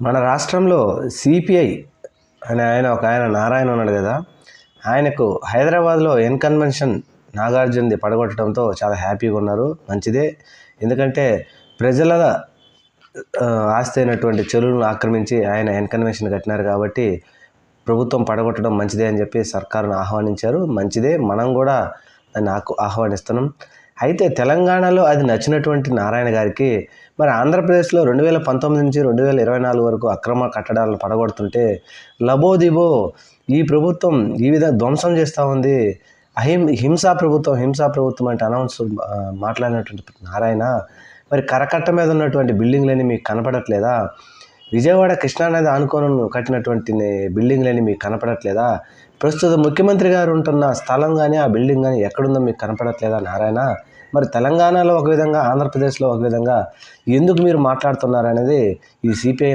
మన రాష్ట్రంలో సిపిఐ అనే ఆయన నారాయణ ఉన్నాడు కదా, ఆయనకు హైదరాబాద్లో ఎన్ కన్వెన్షన్ నాగార్జునది పడగొట్టడంతో చాలా హ్యాపీగా ఉన్నారు. మంచిదే, ఎందుకంటే ప్రజల ఆస్తి అయినటువంటి చెరువులను ఆక్రమించి ఆయన ఎన్ కన్వెన్షన్ కట్టినారు కాబట్టి ప్రభుత్వం పడగొట్టడం మంచిదే అని చెప్పి సర్కారును ఆహ్వానించారు. మంచిదే, మనం కూడా దాన్ని ఆహ్వానిస్తున్నాం. అయితే తెలంగాణలో అది నచ్చినటువంటి నారాయణ గారికి మరి ఆంధ్రప్రదేశ్లో 2019 నుంచి 2024 వరకు అక్రమ కట్టడాలను పడగొడుతుంటే లబోదిబో ఈ ప్రభుత్వం ఈ విధంగా ధ్వంసం చేస్తూ ఉంది. హింసా ప్రభుత్వం అంటే అనౌన్స్ మాట్లాడినటువంటి నారాయణ, మరి కరకట్ట మీద ఉన్నటువంటి బిల్డింగ్లన్నీ మీకు కనపడట్లేదా? విజయవాడ కృష్ణానది ఆనుకొని కట్టినటువంటి బిల్డింగ్లన్నీ మీకు కనపడట్లేదా? ప్రస్తుత ముఖ్యమంత్రి గారు ఉంటున్న స్థలం కానీ ఆ బిల్డింగ్ కానీ ఎక్కడుందో మీకు కనపడట్లేదా నారాయణ? మరి తెలంగాణలో ఒక విధంగా, ఆంధ్రప్రదేశ్లో ఒక విధంగా ఎందుకు మీరు మాట్లాడుతున్నారు అనేది ఈ సిపిఐ